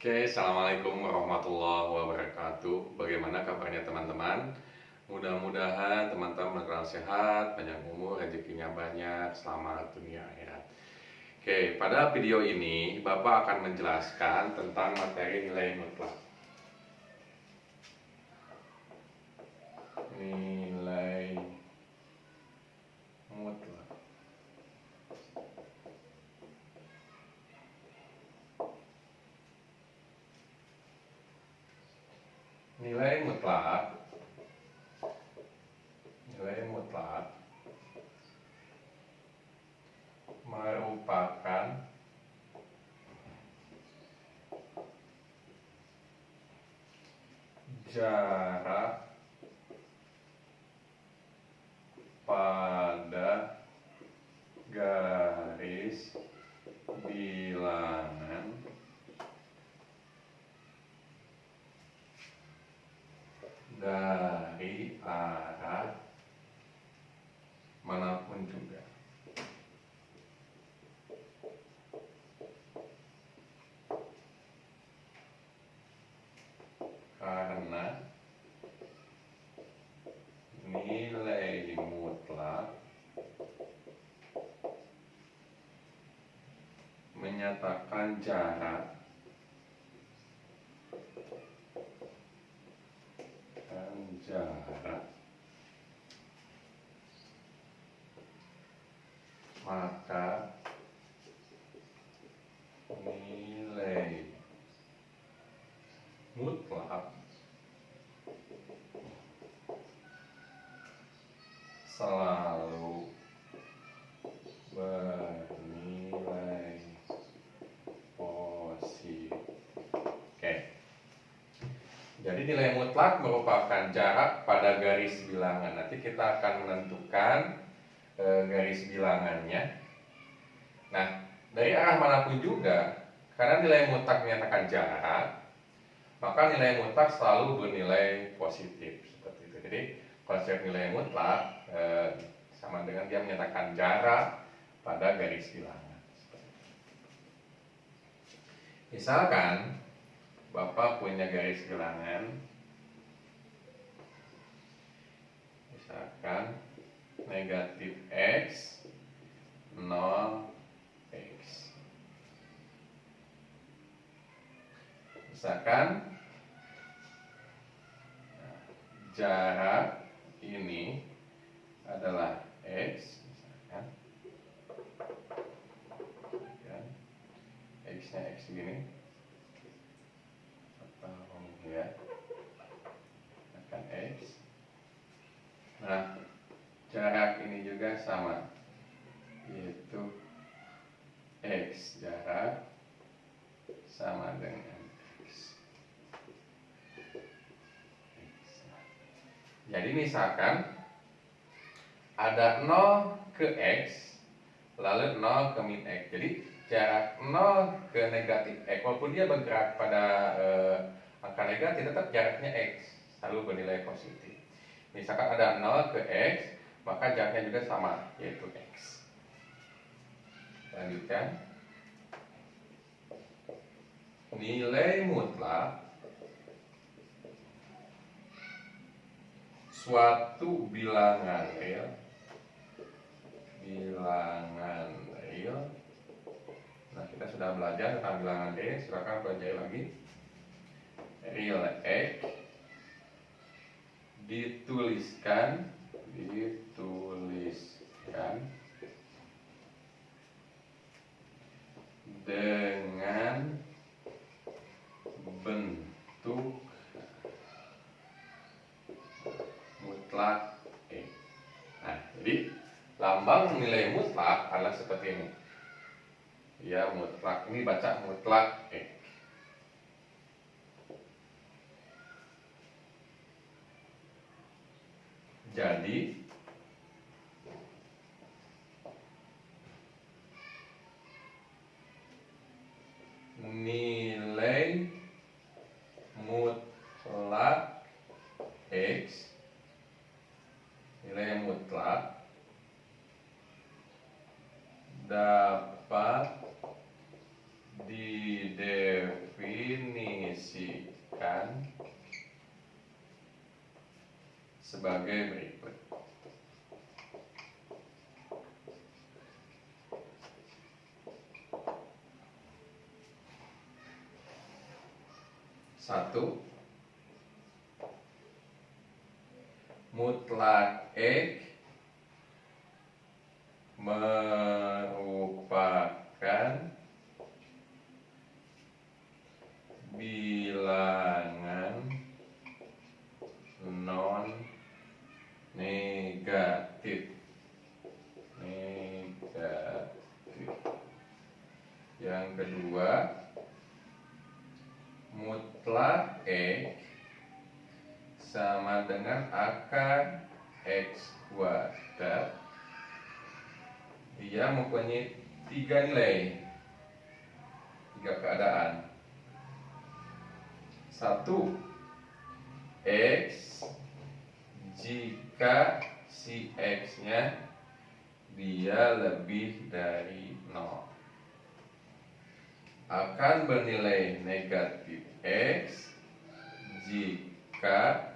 Oke, assalamualaikum warahmatullahi wabarakatuh. Bagaimana kabarnya teman-teman? Mudah-mudahan teman-teman selalu sehat, panjang umur, rezekinya banyak, selamat dunia akhirat. Oke, pada video ini Bapak akan menjelaskan tentang materi nilai mutlak. Nilai mutlak. Nilai mutlak merupakan jarak pada garis bilangan dari arah manapun juga. Karena nilai mutlak menyatakan jarak maka nilai mutlak selalu bernilai positif. Oke. Jadi nilai mutlak merupakan jarak pada garis bilangan. Nanti kita akan menentukan garis bilangannya. Nah, dari arah manapun juga, karena nilai mutlak menyatakan jarak, maka nilai mutlak selalu bernilai positif. Seperti itu. Jadi konsep nilai mutlak sama dengan dia menyatakan jarak pada garis bilangan. Misalkan Bapak punya garis bilangan, misalkan negatif X, 0 X. Misalkan jarak ini adalah X, misalkan X-nya X gini, atau ya, akan X. Nah, jarak ini juga sama, yaitu X, jarak sama dengan X. Jadi misalkan ada 0 ke X, lalu 0 ke min X. Jadi jarak 0 ke negatif X, walaupun dia bergerak pada angka negatif, tetap jaraknya X, selalu bernilai positif. Misalkan ada 0 ke X, maka jaraknya juga sama, yaitu X. Lanjutkan. Nilai mutlak suatu bilangan real, nah kita sudah belajar tentang bilangan real, silakan pelajari lagi. Real X dituliskan dengan bentuk mutlak X. Nah, jadi lambang nilai mutlak adalah seperti ini. Ya, mutlak ini baca mutlak X. Jadi nilai mutlak X, nilai mutlak dapat didefinisikan sebagai berikut. Satu, mutlak X merupakan bilangan non negatif. Yang kedua, mutlak X sama dengan akar X kuadrat. Dia mempunyai tiga nilai, tiga keadaan. Satu, X jika si X-nya dia lebih dari 0 akan bernilai negatif X jika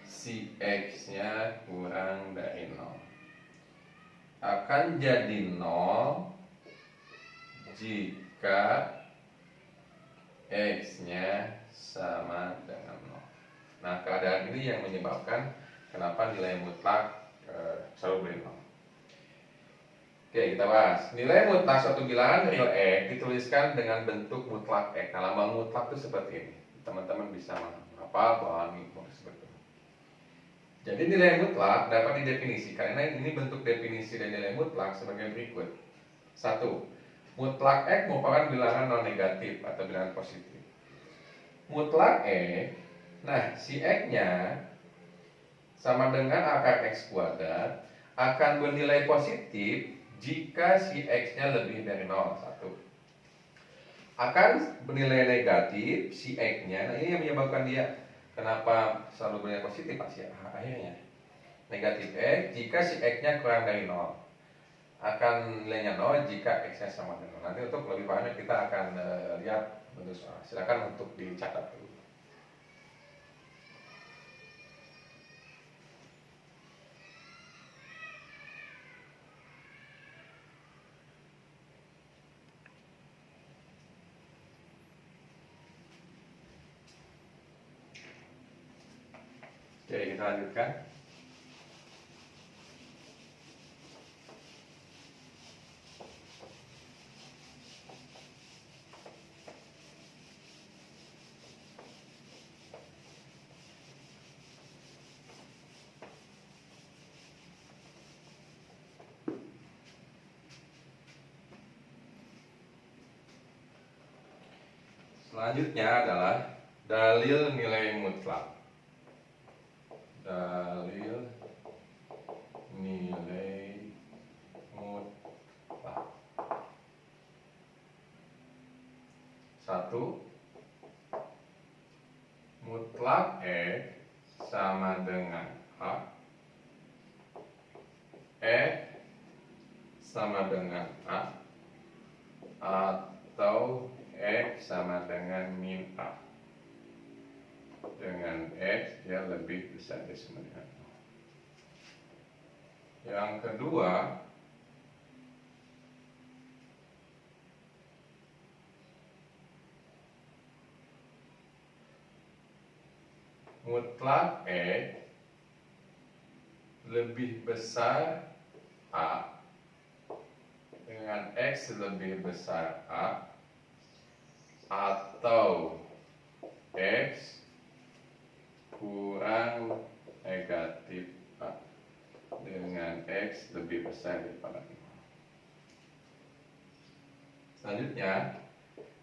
si X-nya kurang dari 0. Akan jadi 0 jika X-nya sama dengan 0. Nah, keadaan ini yang menyebabkan kenapa nilai mutlak selalu beri 0. Oke, kita bahas. Nilai mutlak suatu bilangan real X dituliskan dengan bentuk mutlak X. Nah, lambang mutlak itu seperti ini. Teman-teman bisa menghafal bahwa ini seperti ini. Jadi nilai mutlak dapat didefinisikan. Nah, ini bentuk definisi dari nilai mutlak sebagai berikut. Satu, mutlak X merupakan bilangan non negatif atau bilangan positif. Mutlak X, nah si X-nya sama dengan akar X kuadrat akan bernilai positif jika si X-nya lebih dari 0. Satu. Akan bernilai negatif si X-nya. Nah, ini yang menyebabkan dia kenapa selalu bernilai positif pasti akhirnya negatif X jika si X-nya kurang dari 0. Akan nilainya 0 jika X-nya sama dengan 0. Nanti untuk lebih paham kita akan lihat bentuk soal. Silakan untuk dicatat dulu. Oke, kita lanjutkan. Selanjutnya adalah dalil nilai mutlak. Dalil nilai mutlak. Satu, mutlak X sama dengan A. X sama dengan A atau X sama dengan min A. Dengan X dia lebih besar dari sama dengan 0. Yang kedua, mutlak X lebih besar A dengan X lebih besar A atau X kurang negatif A dengan X lebih besar daripada 0. Selanjutnya,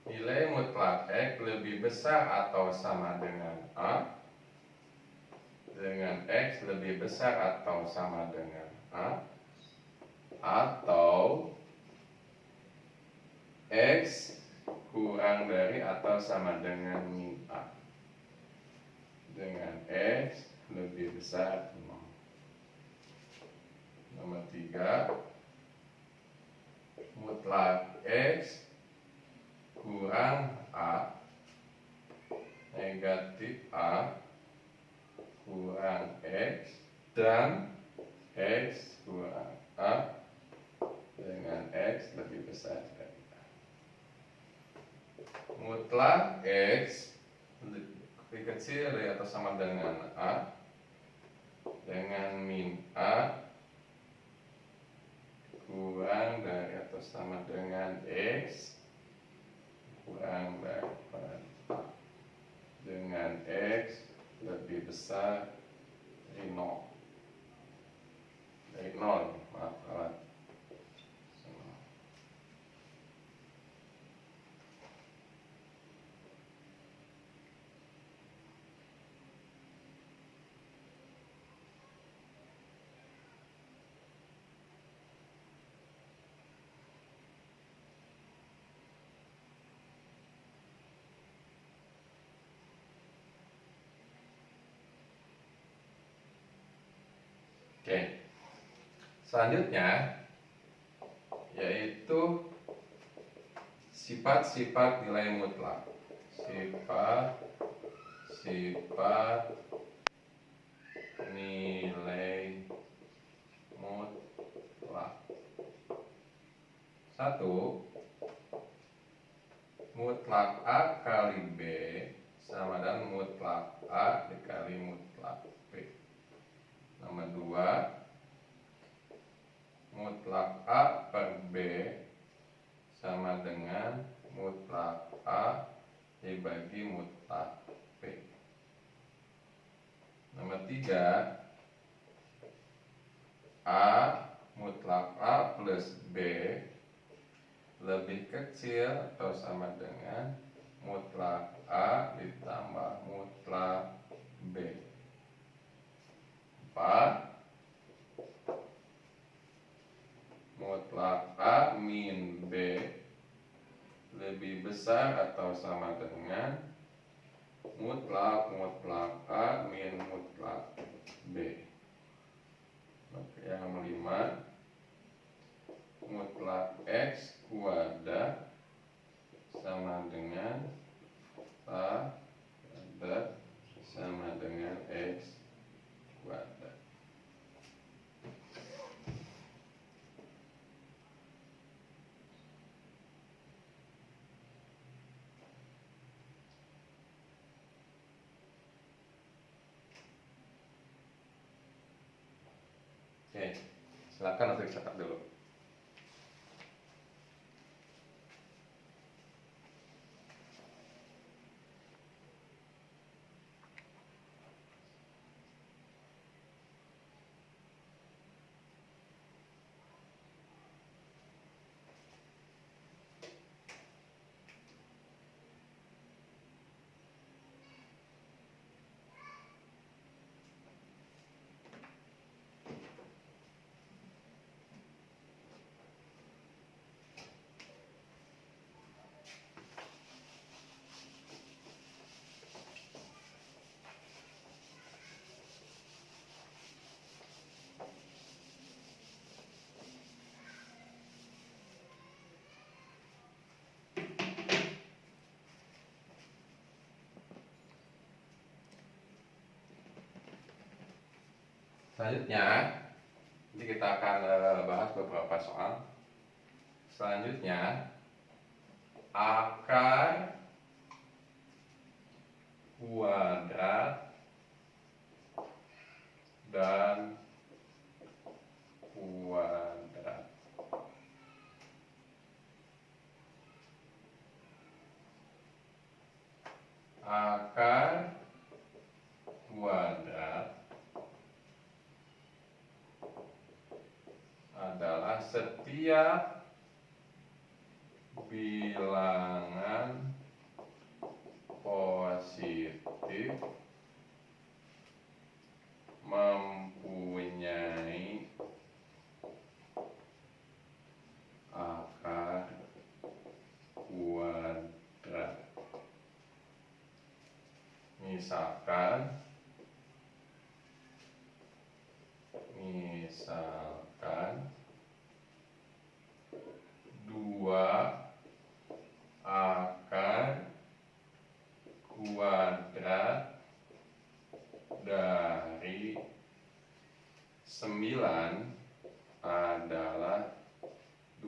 nilai mutlak X lebih besar atau sama dengan A dengan X lebih besar atau sama dengan A atau X kurang dari atau sama dengan min A dengan X lebih besar 0. Nomor 3, mutlak X kurang A, negatif A kurang X, dan X kurang A dengan X lebih besar dari A. Mutlak X lebih kecil dari atau sama dengan A dengan min A kurang dari atau sama dengan X kurang daripada A dengan X lebih besar dari 0. Dari 0, maaf salah. Oke. Selanjutnya yaitu sifat-sifat nilai mutlak. Sifat nilai mutlak. 1. Mutlak A kali B sama dengan mutlak A dikali mutlak B. Nomor 2, mutlak A per B sama dengan mutlak A dibagi mutlak B. Nomor 3, A mutlak A plus B lebih kecil atau sama dengan mutlak A ditambah mutlak B. 4, mutlak A min B lebih besar atau sama dengan mutlak A min mutlak B. Oke, yang nomor 5, mutlak X kuadrat sama dengan A kuadrat sama dengan X kuadrat. Oke, silakan untuk dicatat dulu. Selanjutnya, nanti kita akan bahas beberapa soal. Selanjutnya, akar kuadrat dan kuadrat. Akar kuadrat adalah setiap bilangan positif mempunyai akar kuadrat. Misalkan 2 akar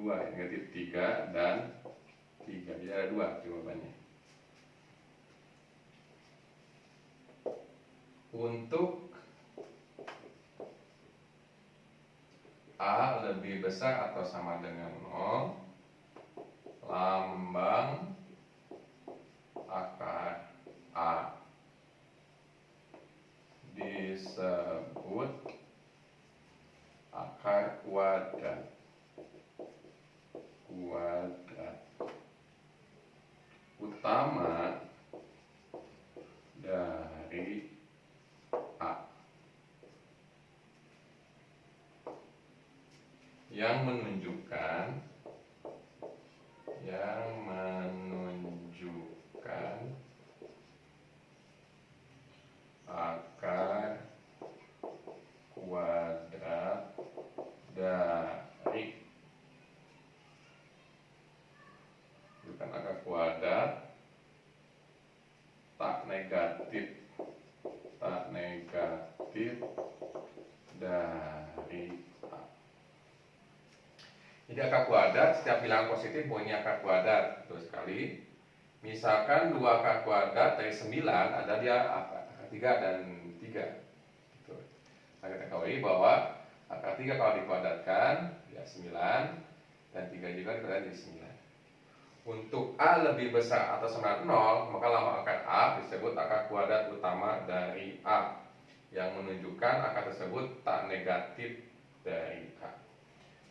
2, negatif 3 dan 3. Jadi ada 2 jawabannya. Untuk A lebih besar atau sama dengan 0, lambang akar A disebut akar kuadrat. Utama dari A yang menunjukkan akar kuadrat dari, bukan akar kuadrat tak negatif dari A. Jadi akar kuadrat, setiap bilangan positif punya akar kuadrat. Betul sekali. Misalkan 2 akar kuadrat dari 9, ada dia akar 3 dan 3. Gitu. Nah, kita ketahui bahwa akar 3 kalau dikuadratkan ya 9, dan 3 juga dikuadratkan jadi 9. Untuk A lebih besar atau sama dengan 0, maka lambang akar A disebut akar kuadrat utama dari A yang menunjukkan akar tersebut tak negatif dari A.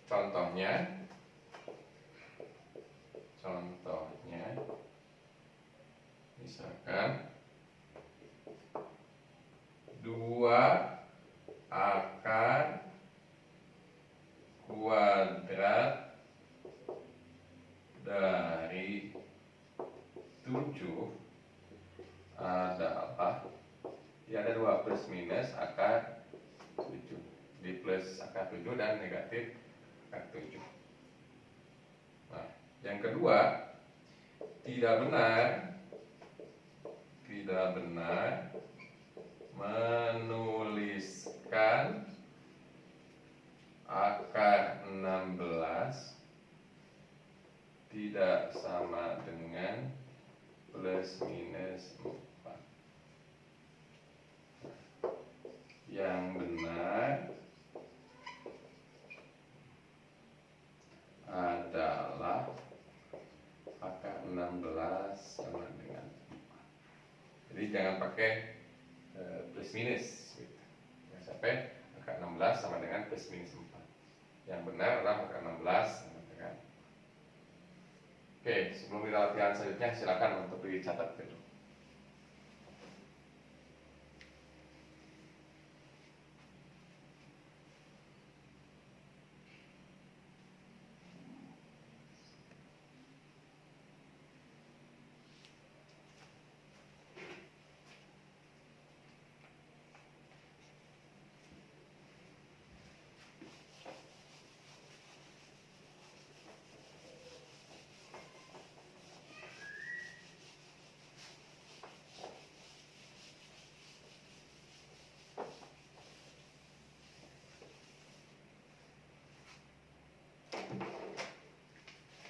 Contohnya misalkan 2 akar kuadrat dari 7 adalah, ya ada 2 plus minus akar 7, di plus akar 7 dan negatif akar 7. Nah, yang kedua, tidak benar menuliskan akar 16 tidak sama dengan plus minus 4. Yang benar adalah akar 16 sama dengan 4. Jadi jangan pakai plus minus gitu. Jangan sampai akar 16 sama dengan plus minus 4. Yang benar adalah akar 16 sama dengan. Oke, sebelum kita latihan selanjutnya, silakan untuk dicatat dulu.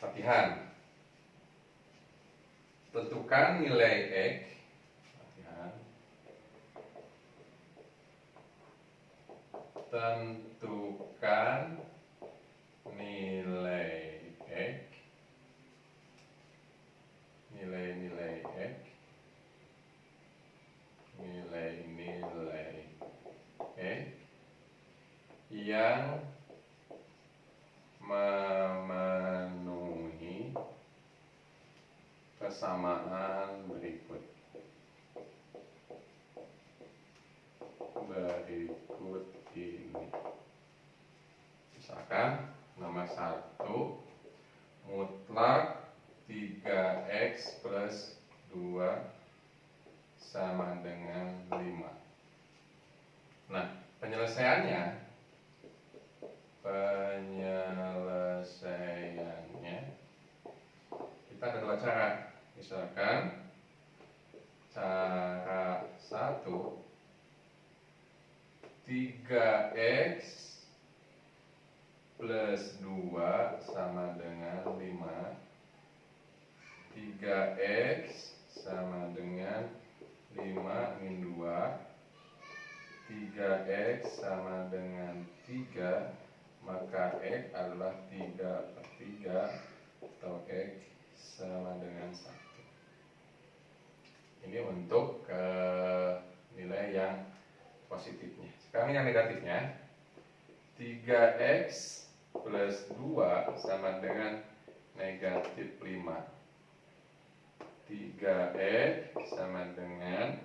Latihan. Tentukan nilai X. Latihan. Tentukan nilai X. Nilai-nilai X. Nilai-nilai X yang memenuhi kesamaan berikut ini. Misalkan nomor 1, mutlak 3x plus 2 sama dengan 5. Nah, penyelesaiannya kita ada 2 cara. Misalkan cara 1, 3x plus 2 sama dengan 5. 3x sama dengan 5 min 2. 3x sama dengan 3, maka x adalah 3/3 atau x sama dengan 1. Ini untuk nilai yang positifnya. Sekarang yang negatifnya, 3x plus 2 sama dengan negatif 5. 3x sama dengan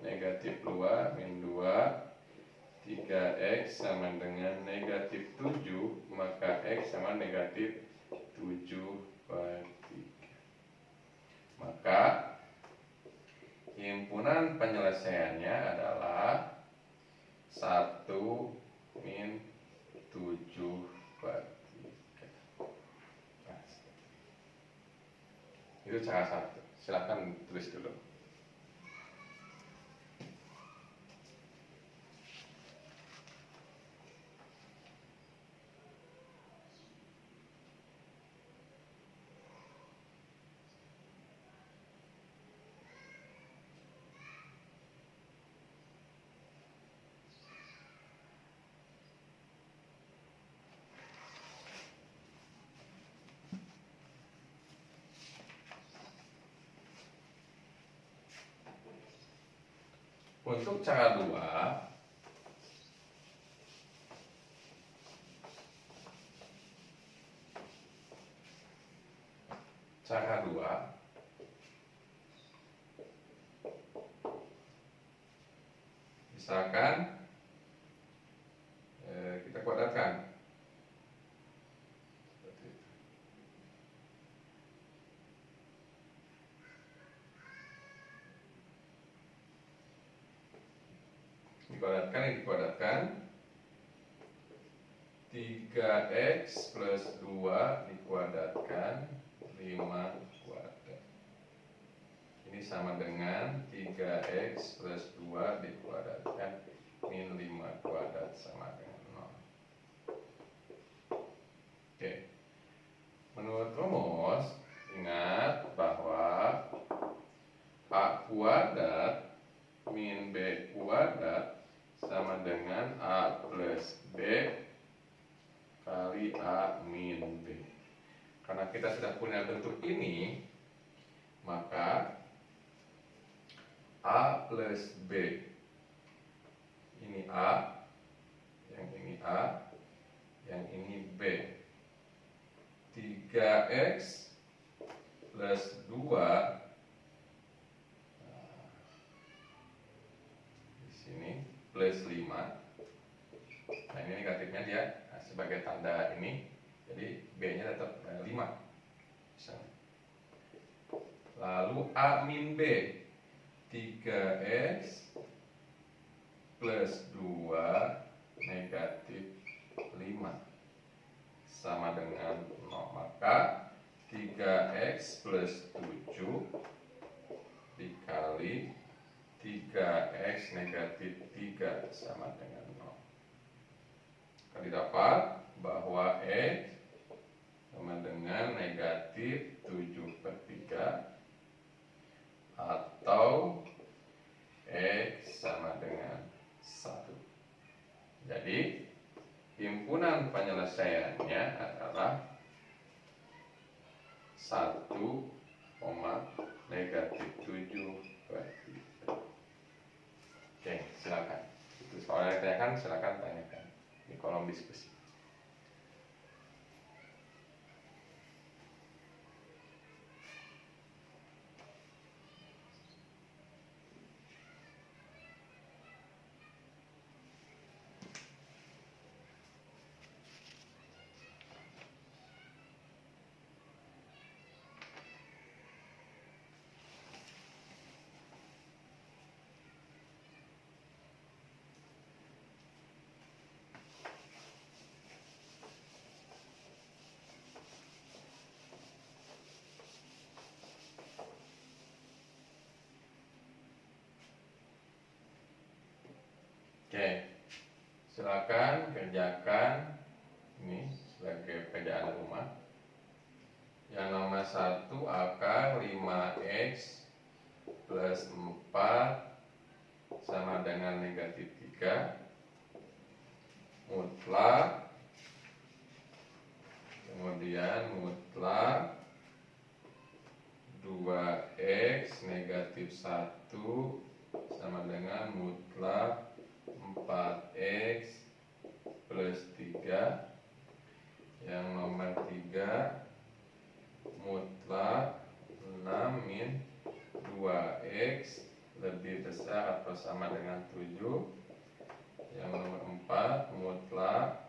negatif 2 min 2. 3x sama dengan negatif 7, maka x sama negatif 7/3. Maka himpunan penyelesaiannya adalah 1 min 7/3. Nah, itu cara satu. Silahkan tulis dulu. Untuk cara 2, misalkan kita kuadratkan. Seperti itu. Dikuadratkan 3x plus 2 dikuadratkan 5 kuadrat. Ini sama dengan 3x plus 2 dikuadratkan min 5 kuadrat sama dengan 0. Oke. Menurut rumus, ingat bahwa a kuadrat min b kuadrat sama dengan a plus b kali a min b. Karena kita sudah punya bentuk ini, maka a plus b, ini a, yang ini a, yang ini b. 3x plus 2, di sini plus 5. Nah, ini negatifnya dia sebagai tanda ini, jadi b-nya tetap 5 misalnya. Lalu a min b, 3x plus 2 negatif 5 sama dengan 0. Maka 3x plus 7 dikali 3x negatif 3 sama dengan 0. Akan didapat bahwa x sama dengan negatif 7/3 atau x sama dengan 1. Jadi himpunan penyelesaiannya adalah 1, negatif 7/3. Oke, silakan. Itu soal yang ditanyakan, silakan tanyakan di kolom diskusi. Oke, silakan kerjakan ini pekerjaan rumah. Yang nomor 1, akar 5x plus 4 sama dengan negatif 3 mutlak, kemudian mutlak 2x negatif 1 sama dengan mutlak 4x plus 3. Yang nomor 3, mutlak 6 min 2x lebih besar atau sama dengan 7. Yang nomor 4, mutlak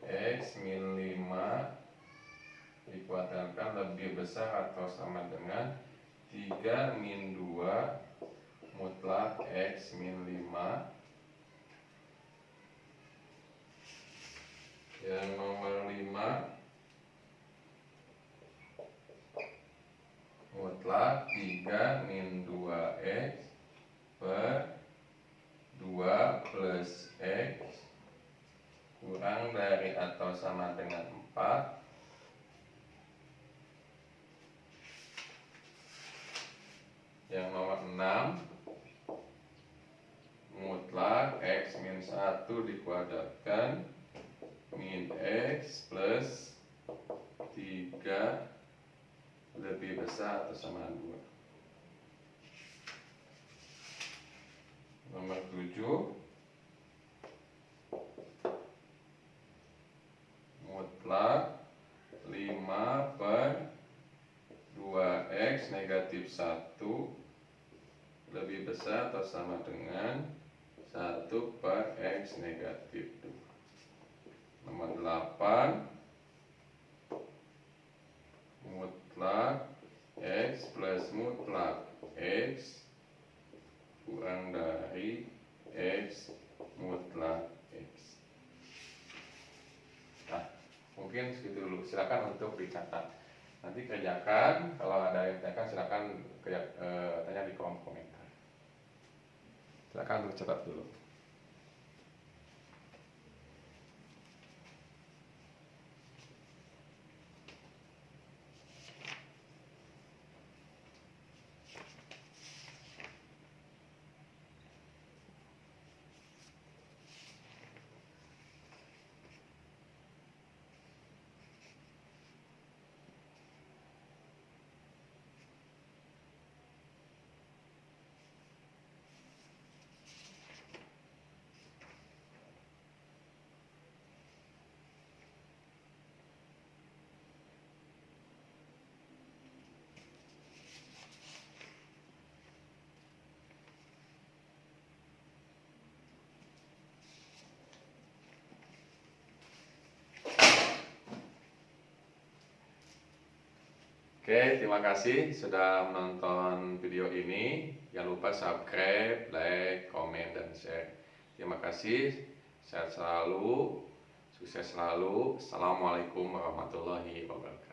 x min 5 dikuadratkan lebih besar atau sama dengan 3 min 2 mutlak x min 5. Yang nomor 5, mutlak 3 min 2x per 2 plus x kurang dari atau sama dengan 4. Yang nomor 6, mutlak x min 1 dikuadratkan min x plus 3 lebih besar atau sama 2. Nomor 7, mutlak 5 per 2x negatif 1 lebih besar atau sama dengan 1 per x negatif 2. Nomor 8, mutlak x plus mutlak x kurang dari x mutlak x. Nah, mungkin segitu dulu. Silakan untuk dicatat. Nanti kerjakan. Kalau ada yang tanyakan silakan tanya di kolom komentar. Silakan untuk catat dulu. Oke, terima kasih sudah menonton video ini. Jangan lupa subscribe, like, komen, dan share. Terima kasih. Sehat selalu, sukses selalu. Assalamualaikum warahmatullahi wabarakatuh.